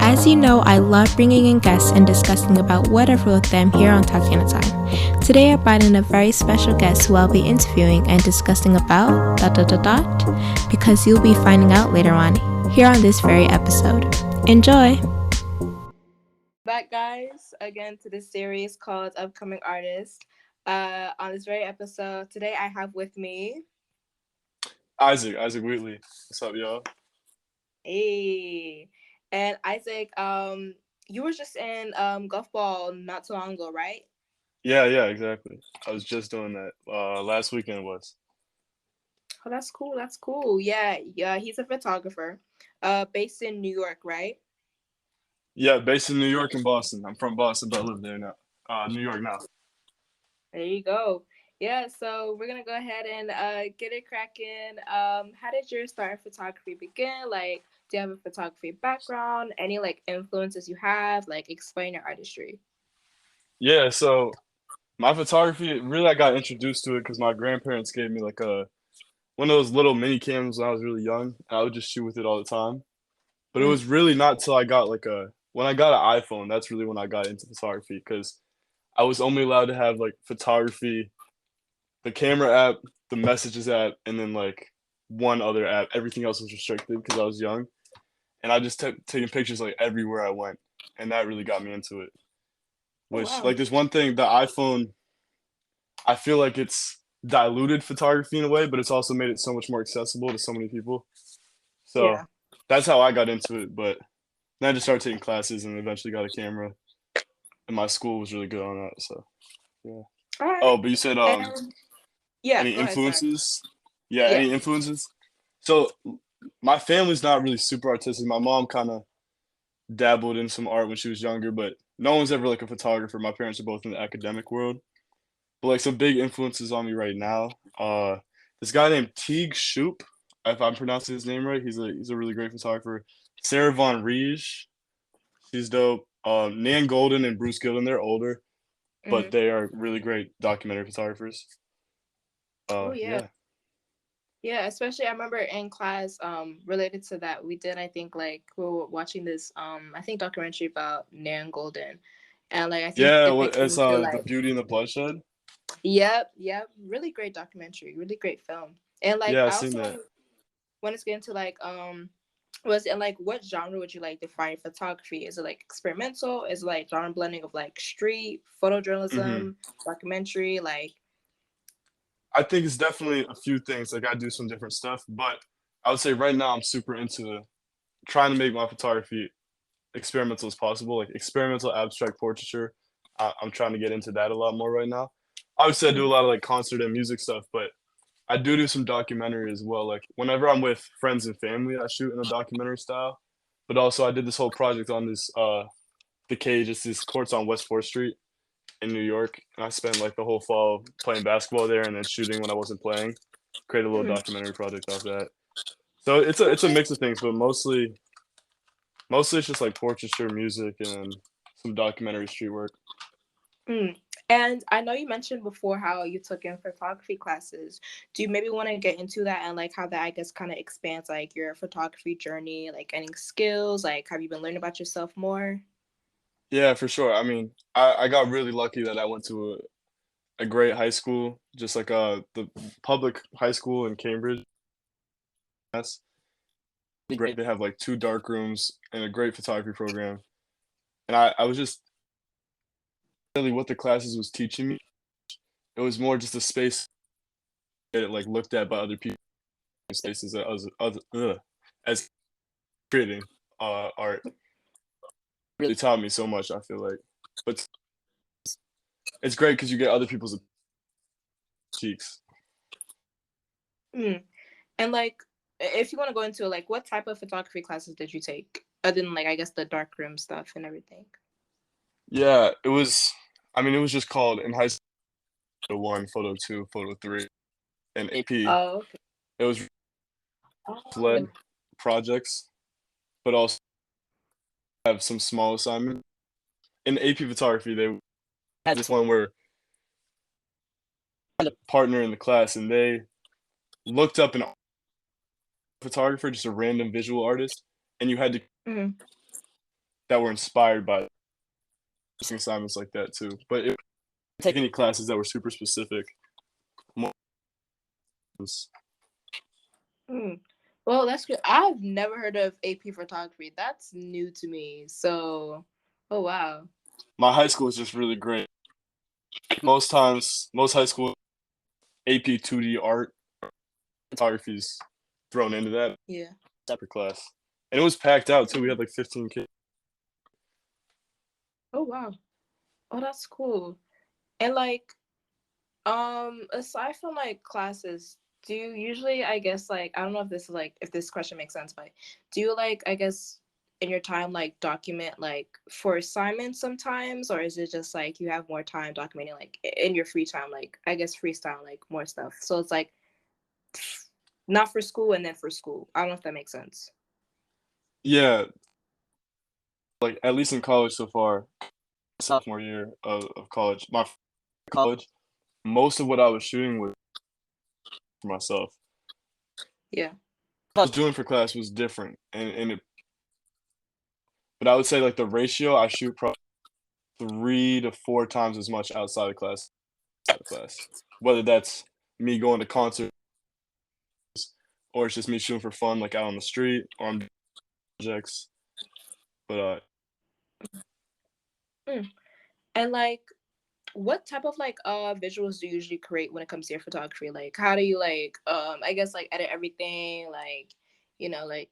As you know, I love bringing in guests and discussing about whatever with them here on Talking at a Time. Today I brought in a very special guest who I'll be interviewing and discussing about ... because you'll be finding out later on here on this very episode. Enjoy! Back, guys, again to this series called Upcoming Artists. On this very episode, today I have with me Isaac Wheatley. What's up, y'all? Hey, and Isaac, you were just in golf ball not too long ago, right? Yeah, exactly. I was just doing that. Last weekend was. Oh, that's cool. That's cool. Yeah, he's a photographer, based in New York, right? Yeah, based in New York and Boston. I'm from Boston, but I live there now. New York now. There you go. Yeah, so we're gonna go ahead and get it cracking. How did your start in photography begin? Like, do you have a photography background? Any like influences you have? Like, explain your artistry. Yeah, so my photography, really I got introduced to it because my grandparents gave me like one of those little mini cams when I was really young. And I would just shoot with it all the time. But it Mm. was really not till I got when I got an iPhone, that's really when I got into photography because I was only allowed to have like photography, the camera app, the messages app, and then like one other app. Everything else was restricted because I was young, and I just kept taking pictures like everywhere I went, and that really got me into it. Oh Which wow. like there's one thing, the iPhone, I feel like it's diluted photography in a way, but it's also made it so much more accessible to so many people. So Yeah. that's how I got into it. But then I just started taking classes and eventually got a camera, and my school was really good on that. So yeah. All right. Oh, but you said And yeah, any go ahead. Sorry. influences? Yeah, Yeah. any influences? So my family's not really super artistic. My mom kind of dabbled in some art when she was younger, but no one's ever like a photographer. My parents are both in the academic world. But like some big influences on me right now. This guy named Teague Shoop, if I'm pronouncing his name right, he's a really great photographer. Sarah Von Riege, she's dope. Nan Golden and Bruce Gilden, they're older, but Mm-hmm. they are really great documentary photographers. Oh yeah. Yeah. Yeah, especially I remember in class, related to that, we did I think like we were watching this I think documentary about Nan Golden. And like I think Yeah, it made it's me feel The like Beauty and the Bloodshed. yep, really great documentary, really great film. And like Yeah, I I seen also that. want to get into like was it like what genre would you like define photography? Is it like experimental? Is it like genre blending of like street Hmm. photojournalism, documentary, like I think it's definitely a few things. Like I do some different stuff, but I would say right now I'm super into trying to make my photography experimental as possible, like experimental abstract portraiture. I'm trying to get into that a lot more right now. Obviously, I do a lot of like concert and music stuff, but I do some documentary as well. Like whenever I'm with friends and family, I shoot in a documentary style. But also, I did this whole project on this the cage. It's these courts on West Fourth Street in New York, and I spent like the whole fall playing basketball there and then shooting when I wasn't playing. Create a little mm, documentary project off that. So it's a okay. mix of things, but mostly it's just like portraiture, music, and some documentary street work. Mm. And I know you mentioned before how you took in photography classes. Do you maybe want to get into that and like how that I guess kind of expands like your photography journey, like any skills, like have you been learning about yourself more? Yeah, for sure. I mean, I got really lucky that I went to a great high school, just like the public high school in Cambridge. That's great. They have like two dark rooms and a great photography program. And I was just really what the classes was teaching me. It was more just a space that it like looked at by other people, spaces that as creating art. Really taught me so much. I feel like, but it's great because you get other people's cheeks. Mm. And like if you want to go into like what type of photography classes did you take? Other than like I guess the darkroom stuff and everything. Yeah, it was. I mean, it was just called in high school, photo one, photo two, photo three, and AP. Oh, okay. It was Oh. led projects, but also have some small assignments. In AP photography, they had this one where a partner in the class, and they looked up an photographer, just a random visual artist, and you had to Mhm. that were inspired by assignments like that too. But if you take any classes that were super specific, more Mm. Well, that's good. I've never heard of AP photography. That's new to me. So, oh wow. my high school was just really great. Most times, most high school AP 2D art photography is thrown into that Yeah. separate class, and it was packed out too. We had like 15 kids. Oh wow. Oh, that's cool. And like, aside from like classes, do you usually, I guess, like, I don't know if this is like, if this question makes sense, but do you like, I guess, in your time, like, document like for assignments sometimes, or is it just like you have more time documenting like in your free time, like, I guess, freestyle, like more stuff? So it's like not for school and then for school. I don't know if that makes sense. Yeah, like at least in college so far, sophomore year of college, my college, most of what I was shooting was for myself. Yeah. What I was doing for class was different, and but I would say like the ratio I shoot probably 3 to 4 times as much outside of class. Whether that's me going to concerts or it's just me shooting for fun, like out on the street, or I'm doing projects. But Mm. And like, what type of like visuals do you usually create when it comes to your photography? Like, how do you like I guess like edit everything, like, like.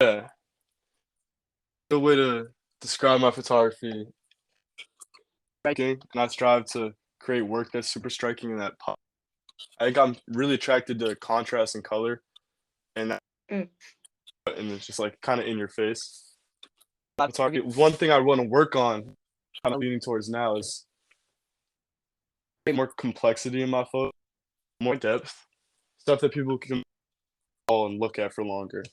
yeah, the way to describe my photography, striking, and I strive to create work that's super striking and that pop. I think I'm really attracted to contrast and color, and Mm. and it's just like kind of in your face. Photography. One thing I want to work on, kind of leaning towards now, is more complexity in my photo, more depth, stuff that people can call and look at for longer.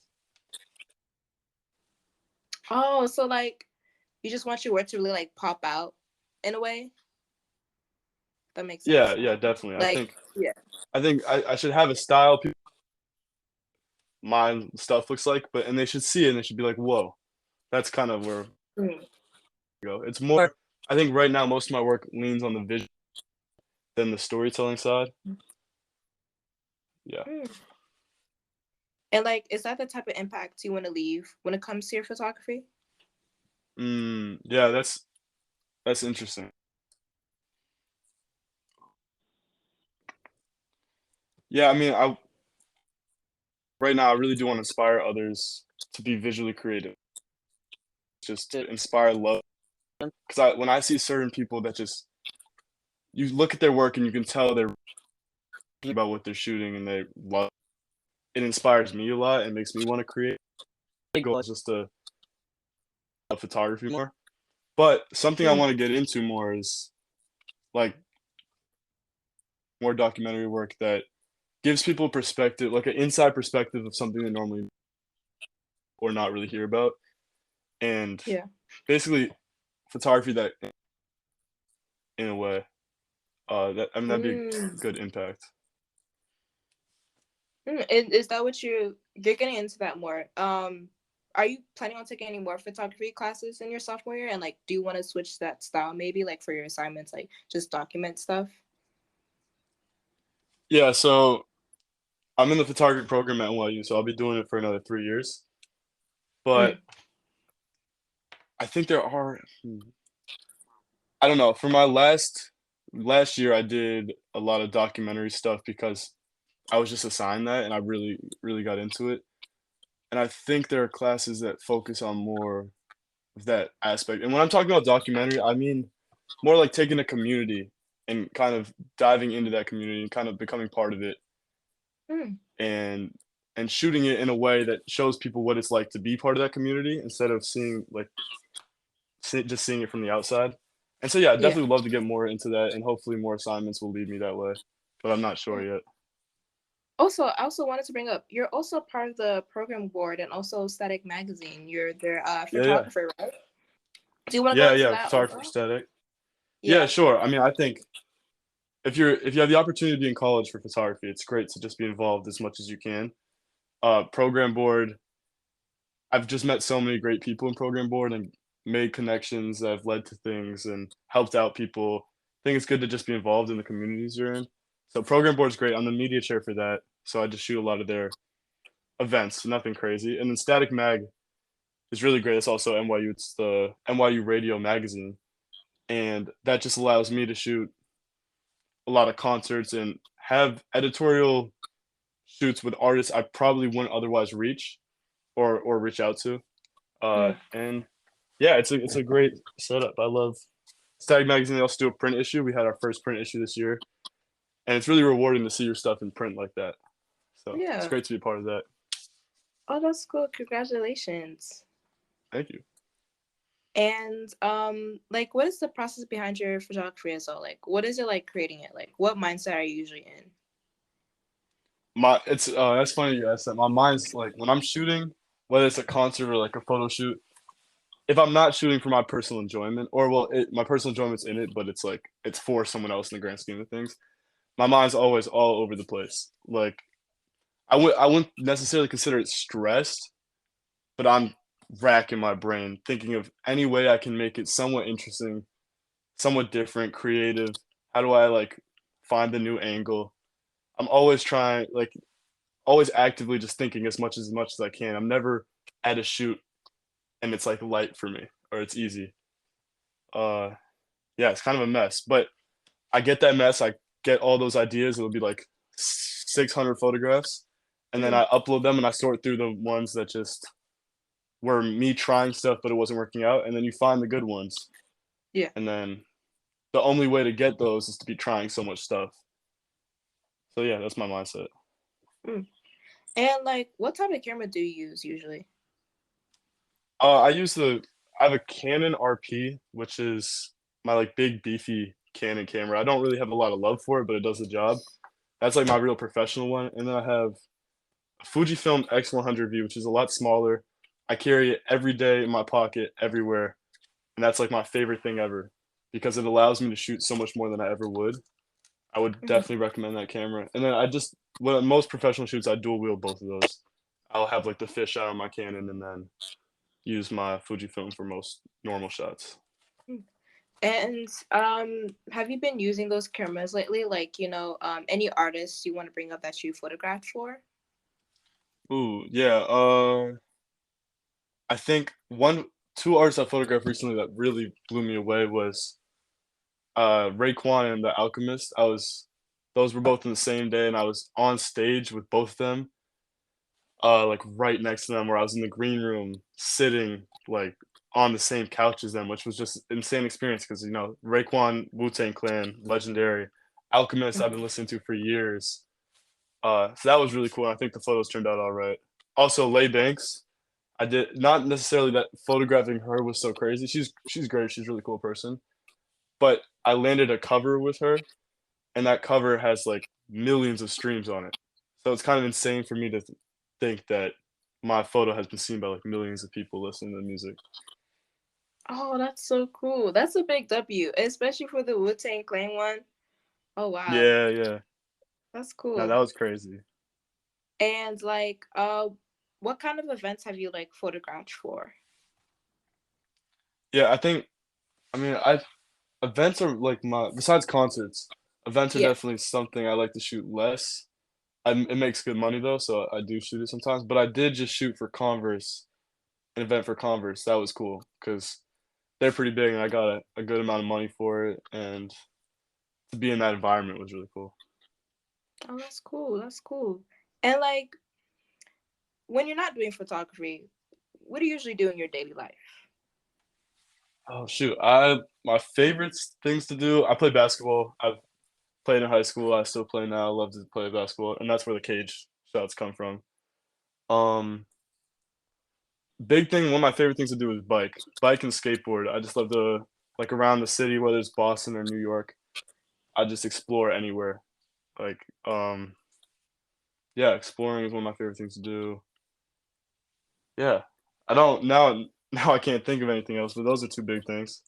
Oh, so like you just want your work to really like pop out in a way? That makes Yeah, sense. yeah, definitely. Like, yeah. I think I should have a style people my stuff looks like, but and they should see it and they should be like, whoa, that's kind of where Mm. I go. It's more. I think right now most of my work leans on the vision than the storytelling side. Yeah. Mm. And like, is that the type of impact you want to leave when it comes to your photography? Yeah, that's interesting. Yeah, I mean, I right now I really do want to inspire others to be visually creative, just to inspire love. Because when I see certain people that just you look at their work and you can tell they're about what they're shooting and they love. It inspires me a lot and makes me want to create. My goal is just to love photography more. But something I Mm. want to get into more is like more documentary work that gives people perspective, like an inside perspective of something they normally or not really hear about, and Yeah. basically photography that in a way that I mean that'd be Mm. good impact. Is that what you're getting into that more? Are you planning on taking any more photography classes in your sophomore year? And like, do you want to switch that style maybe like for your assignments, like just document stuff? Yeah, so I'm in the photography program at NYU, so I'll be doing it for another 3 years. But Mm. I think there are I don't know. For my last year, I did a lot of documentary stuff because I was just assigned that, and I really got into it. And I think there are classes that focus on more of that aspect. And when I'm talking about documentary, I mean more like taking a community and kind of diving into that community and kind of becoming part of it Mm. and shooting it in a way that shows people what it's like to be part of that community instead of seeing like just seeing it from the outside. And so yeah, I Yeah. definitely love to get more into that, and hopefully more assignments will lead me that way. But I'm not sure Mm. yet. Also, I also wanted to bring up, you're also part of the program board and also Static Magazine. You're their Yeah, yeah, photographer, right? Do you want to go yeah, into yeah. that Photographer for also? static. Yeah, Yeah. sure. I mean, I think if you have the opportunity to be in college for photography, it's great to just be involved as much as you can. Program board. I've just met so many great people in program board and made connections that have led to things and helped out people. I think it's good to just be involved in the communities you're in. So program board's great. I'm the media chair for that, so I just shoot a lot of their events, nothing crazy. And then Static Mag is really great. It's also NYU. It's the NYU Radio magazine, and that just allows me to shoot a lot of concerts and have editorial shoots with artists I probably wouldn't otherwise reach or reach out to. Mm. And yeah, it's a great setup. I love Stag Magazine. They also do a print issue. We had our first print issue this year, and it's really rewarding to see your stuff in print like that. So it's Yeah. great to be a part of that. Oh, that's cool. Congratulations. Thank you. And like what is the process behind your photography as well? Like what is it like creating it? Like what mindset are you usually in? My it's That's funny you asked that. My mind's like when I'm shooting, whether it's a concert or like a photo shoot, if I'm not shooting for my personal enjoyment, or well, my personal enjoyment's in it, but it's like it's for someone else in the grand scheme of things. My mind's always all over the place. Like I wouldn't necessarily consider it stressed, but I'm racking my brain thinking of any way I can make it somewhat interesting, somewhat different, creative. How do I like find the new angle? I'm always trying, like, always actively just thinking as much as I can. I'm never at a shoot and it's like light for me or it's easy. Uh, yeah, it's kind of a mess, but I get that mess. I get all those ideas. It'll be like 600 photographs, and then Mm. I upload them and I sort through the ones that just were me trying stuff, but it wasn't working out. And then you find the good ones. Yeah. And then the only way to get those is to be trying so much stuff. So yeah, that's my mindset. Mm. And like what type of camera do you use usually? I use I have a Canon RP, which is my like big beefy Canon camera. I don't really have a lot of love for it, but it does the job. That's like my real professional one. And then I have a Fujifilm X100V, which is a lot smaller. I carry it every day in my pocket, everywhere, and that's like my favorite thing ever because it allows me to shoot so much more than I ever would. I would Mhm. definitely recommend that camera. And then when most professional shoots, I dual wield both of those. I'll have like the fisheye on my Canon and then use my Fujifilm for most normal shots. Mm. And have you been using those cameras lately? Like, any artists you want to bring up that you photographed for? Ooh, yeah. I think two artists I photographed recently that really blew me away was Raekwon and The Alchemist. Those were both in the same day, and I was on stage with both of them, like right next to them, where I was in the green room sitting like on the same couch as them, which was just insane experience because Raekwon, Wu-Tang Clan, legendary. Alchemist, I've been listening to for years. So that was really cool. And I think the photos turned out all right. Also, Lay Banks. I did not necessarily that photographing her was so crazy. She's great. She's a really cool person. But I landed a cover with her, and that cover has like millions of streams on it. So it's kind of insane for me to think that my photo has been seen by like millions of people listening to the music. Oh, that's so cool. That's a big W, especially for the Wu-Tang Clan one. Oh wow. Yeah, yeah. That's No, cool. that was crazy. And like what kind of events have you like photographed for? Yeah, I mean, I events are like my besides concerts, events are Yeah. definitely something I like to shoot less. It makes good money though, so I do shoot it sometimes. But I did just shoot for Converse, an event for Converse. That was cool because they're pretty big, and I got a good amount of money for it. And to be in that environment was really cool. Oh, that's cool. That's cool. And like when you're not doing photography, what do you usually do in your daily life? Oh shoot, I my favorite things to do. I play basketball. I've played in high school. I still play now. I love to play basketball, and that's where the cage shots come from. Um, Big thing. One of my favorite things to do is bike and skateboard. I just love to like around the city, whether it's Boston or New York. I just explore anywhere. Like, yeah, exploring is one of my favorite things to do. Yeah, I don't now. Now I can't think of anything else, but those are two big things.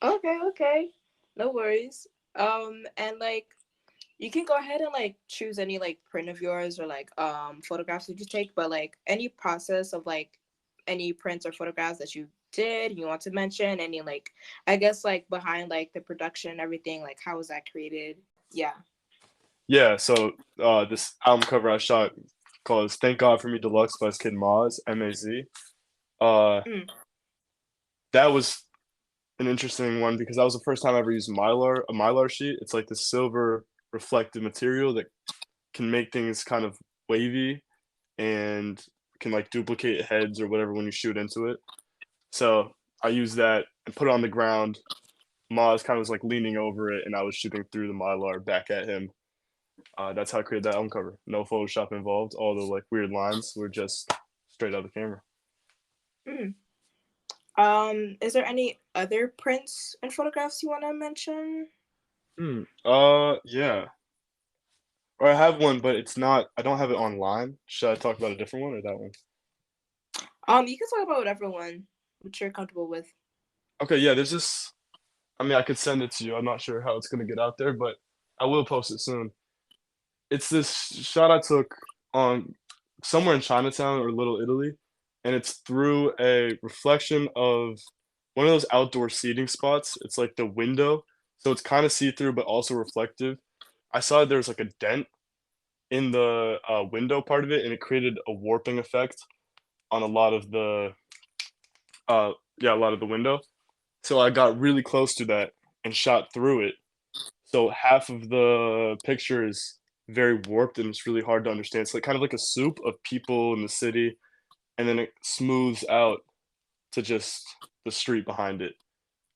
Okay, okay. No worries. And like you can go ahead and like choose any like print of yours or like photographs that you take, but like any process of like any prints or photographs that you did you want to mention? Any like I guess like behind like the production and everything, like how was that created? Yeah. Yeah, so this album cover I shot called "Thank God for Me Deluxe" by this kid Maz, M-A-Z. Uh, Mm. that was an interesting one because that was the first time I ever used a mylar sheet. It's like this silver reflective material that can make things kind of wavy and can like duplicate heads or whatever when you shoot into it. So I used that and put it on the ground. Maz kind of was like leaning over it, and I was shooting through the mylar back at him. That's how I created that album cover. No Photoshop involved. All the like weird lines were just straight out of the camera. Mm. Is there any other prints and photographs you want to mention? Yeah. Or I have one, but it's not. I don't have it online. Should I talk about a different one or that one? You can talk about whatever one which you're comfortable with. Okay, yeah. There's this. I mean, I could send it to you. I'm not sure how it's gonna get out there, but I will post it soon. It's this shot I took on somewhere in Chinatown or Little Italy, and it's through a reflection of one of those outdoor seating spots. It's like the window, so it's kind of see-through but also reflective. I saw there was like a dent in the window part of it, and it created a warping effect on a lot of the uh, yeah, a lot of the window. So I got really close to that and shot through it. So half of the picture is very warped and it's really hard to understand. It's like kind of like a soup of people in the city, and then it smooths out to just the street behind it.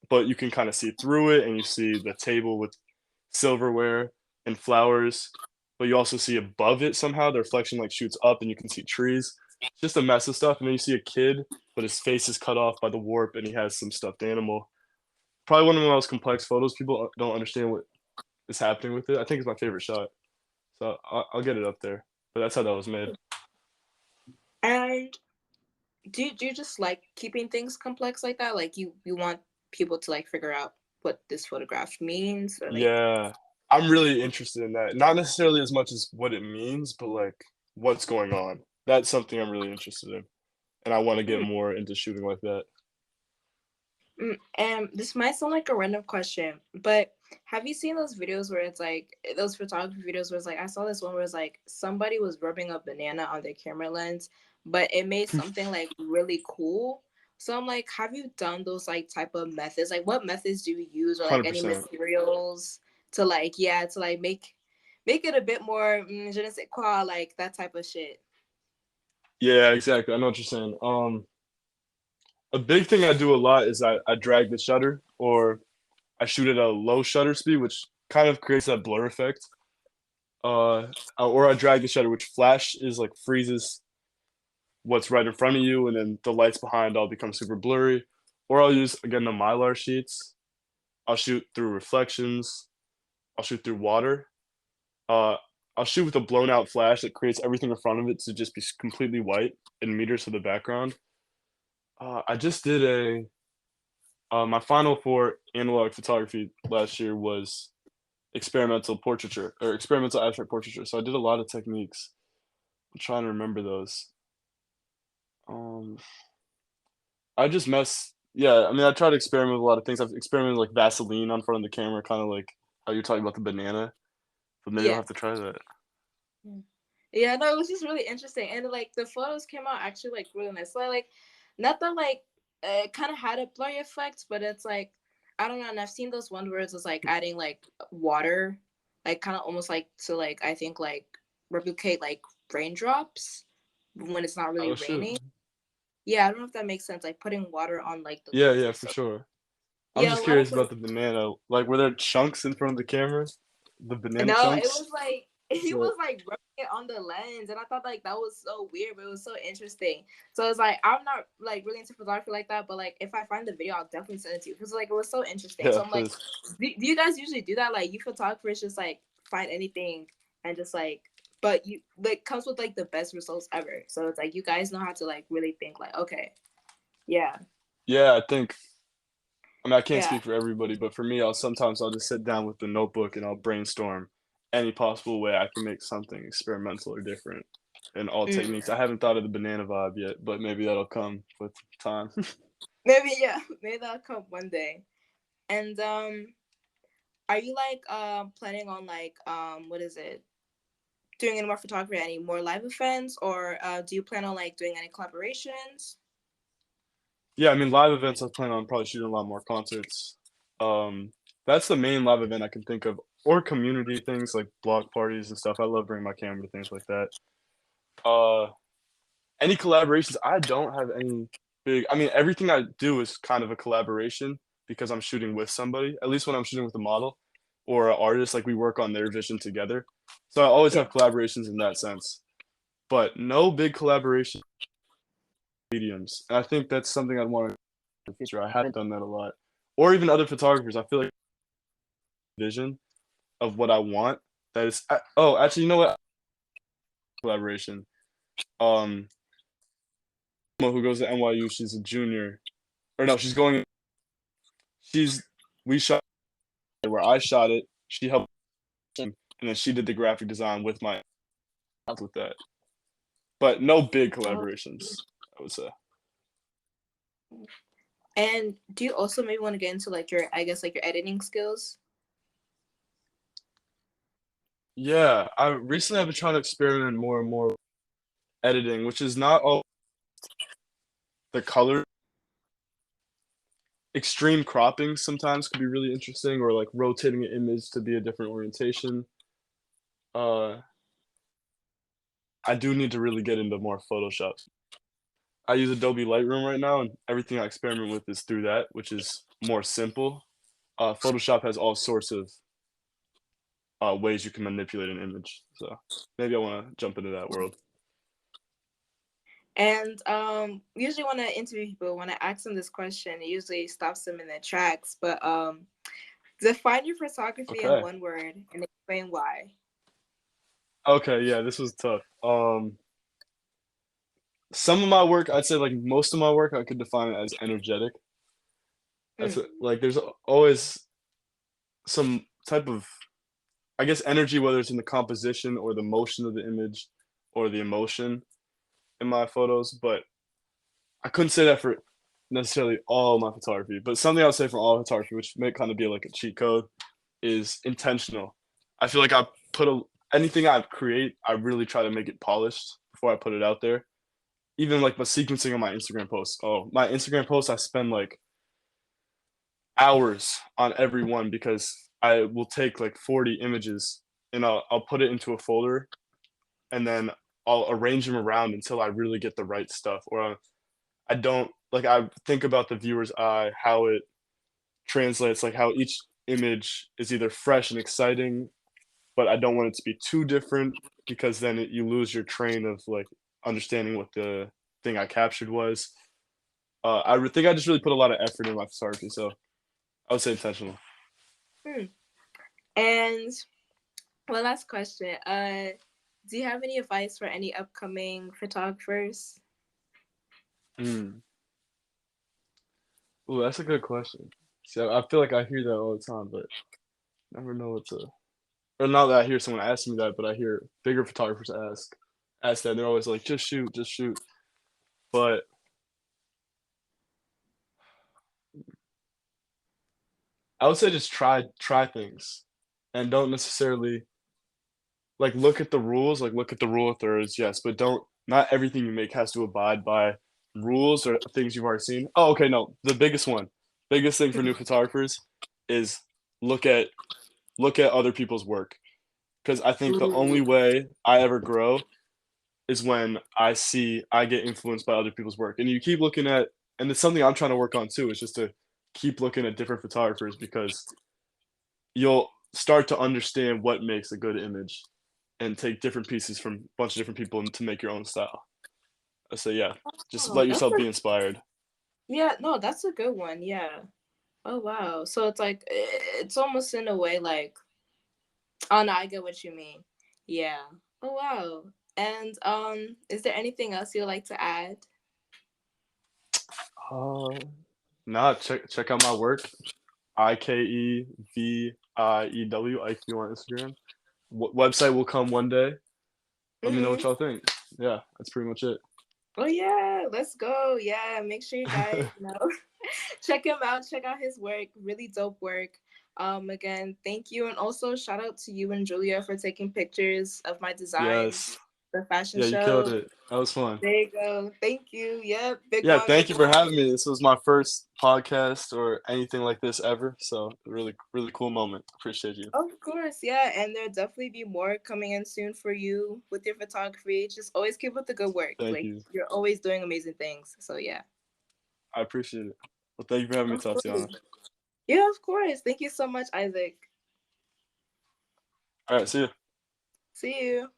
But you can kind of see through it, and you see the table with silverware and flowers. But you also see above it somehow the reflection like shoots up, and you can see trees. It's just a mess of stuff. And then you see a kid, but his face is cut off by the warp, and he has some stuffed animal. Probably one of the most complex photos. People don't understand what is happening with it. I think it's my favorite shot. So I'll get it up there. But that's how that was made. And do you just like keeping things complex like that? Like you want people to like figure out what this photograph means or like Yeah, I'm really interested in that. Not necessarily as much as what it means, but like what's going on. That's something I'm really interested in, and I want to get hmm. more into shooting like that. And this might sound like a random question, but have you seen those videos where it's like those photography videos where it's like I saw this one where it's like somebody was rubbing a banana on their camera lens, but it made something like really cool. So I'm like, have you done those like type of methods? Like what methods do you use or like any 100%. materials to like yeah, to like make it a bit more je ne sais quoi, like that type of shit. Yeah, exactly. I know what you're saying. A big thing I do a lot is I drag the shutter or I shoot at a low shutter speed, which kind of creates that blur effect. Or I drag the shutter, which flash is like freezes what's right in front of you, and then the lights behind all become super blurry. Or I'll use again the mylar sheets. I'll shoot through reflections. I'll shoot through water. Uh, I'll shoot with a blown out flash that creates everything in front of it to just be completely white and meters to the background. I just did my final for analog photography last year was experimental portraiture or experimental abstract portraiture. So I did a lot of techniques. I'm trying to remember those. Um, I just mess. Yeah, I mean, I try to experiment with a lot of things. I've experimented with, like Vaseline on front of the camera, kind of like how you're talking about the banana. But maybe I'll Yeah. have to try that. Yeah. Yeah, no, it was just really interesting, and like the photos came out actually like really nice. Like, not that like it kind of had a blurry effect, but it's like I don't know. And I've seen those ones where it's just like adding like water, like kind of almost like to like I think like replicate like raindrops when it's not really Oh shoot. raining. Yeah, I don't know if that makes sense. Like putting water on like the Yeah, yeah, lenses. for So sure. I'm yeah, a just lot of curious the about the banana. Like, were there chunks in front of the camera? The banana no, it chunks? was like he So, was like rubbing it on the lens, and I thought like that was so weird, but it was so interesting. So it's like I'm not like really into photography like that, but like if I find the video, I'll definitely send it to you because like it was so interesting. yeah, So I'm like, please. do you guys usually do that? Like you photographers just like find anything and just like, but you like comes with like the best results ever. So it's like you guys know how to like really think like okay, yeah, Yeah, I mean, I can't yeah. speak for everybody, but for me, I'll just sit down with the notebook and I'll brainstorm any possible way I can make something experimental or different. and all Mm. techniques. I haven't thought of the banana vibe yet, but maybe that'll come with time. Maybe yeah, maybe that'll come one day. And are you like planning on like what is it? Doing any more photography, any more live events, or do you plan on like doing any collaborations? Yeah, I mean, live events, I plan on probably shooting a lot more concerts. That's the main live event I can think of, or community things like block parties and stuff. I love bringing my camera to things like that. Uh, any collaborations? I don't have any big. I mean, everything I do is kind of a collaboration because I'm shooting with somebody. At least when I'm shooting with a model or an artist, like we work on their vision together. So I always Yeah. have collaborations in that sense, but no big collaboration mediums. And I think that's something I'd want to in the future. I haven't done that a lot, or even other photographers. I feel like vision of what I want. That is. Oh, actually, you know what? Collaboration. Um, who goes to NYU? She's a junior, or no, she's going. She's we shot it where I shot it. She helped, and then she did the graphic design with my with that. But no big Oh. collaborations, I would say. And do you also maybe want to get into like your, I guess, like your editing skills? Yeah, I recently have been trying to experiment more and more with editing, which is not all the color. Extreme cropping sometimes could be really interesting, or like rotating an image to be a different orientation. Uh, I do need to really get into more Photoshop. I use Adobe Lightroom right now, and everything I experiment with is through that, which is more simple. Photoshop has all sorts of ways you can manipulate an image, so maybe I want to jump into that world. And usually when I interview people, when I ask them this question, it usually stops them in their tracks. But define your photography in Okay. one word and explain why. Okay, yeah, this was tough. Some of my work, I'd say like most of my work, I could define it as energetic. That's Mm. like there's always some type of, I guess, energy, whether it's in the composition or the motion of the image or the emotion in my photos, but I couldn't say that for necessarily all my photography. But something I would say for all photography, which may kind of be like a cheat code, is intentional. I feel like anything I create, I really try to make it polished before I put it out there. Even like my sequencing on my Instagram posts. Oh, my Instagram posts, I spend like hours on every one because I will take like 40 images and I'll put it into a folder and then I'll arrange them around until I really get the right stuff. Or I don't like I think about the viewer's eye, how it translates, like how each image is either fresh and exciting, but I don't want it to be too different because then you lose your train of like understanding what the thing I captured was. Think I just really put a lot of effort in my photography, so I would say intentional. Mm. And one last question. Do you have any advice for any upcoming photographers? Mm. Ooh, that's a good question. See, I feel like I hear that all the time, but never know what to. Or not that I hear someone ask me that, but I hear bigger photographers ask that. And they're always like, just shoot, just shoot. But I would say just try things, and don't necessarily like look at the rules. Like look at the rule of thirds, yes, but don't. Not everything you make has to abide by rules or things you've already seen. Oh, okay, no. The biggest thing for new photographers is look at other people's work because I think the only way I ever grow is when I get influenced by other people's work. And you keep looking at, and it's something I'm trying to work on too, is just to keep looking at different photographers because you'll start to understand what makes a good image and take different pieces from a bunch of different people to make your own style. I say, yeah, just Oh, let yourself be inspired. yeah, no, that's a good one. Yeah. Oh wow. So it's like it's almost in a way like, oh no, I get what you mean. Yeah. Oh wow. And is there anything else you'd like to add? Uh, nah, check out my work. IKEVIEW IQ on Instagram. Website will come one day. Let me know what Mm-hmm. y'all think. yeah, that's pretty much it. Oh yeah, let's go. Yeah, make sure you guys check him out. Check out his work. Really dope work. Again, thank you, and also shout out to you and Julia for taking pictures of my designs, Yes. the fashion Yeah, you killed show. it. That was fun. There you go. Thank you. Yep. Big Yeah, one. thank Big you for one. having me. This was my first podcast or anything like this ever. So really, really cool moment. Appreciate you. Of course, yeah, and there'll definitely be more coming in soon for you with your photography. Just always keep up the good work. Thank Like you. you're always doing amazing things. So yeah. I appreciate it. Well, thank you for having me, Of course. Tatiana. Yeah, of course. Thank you so much, Isaac. All right, see you. See you.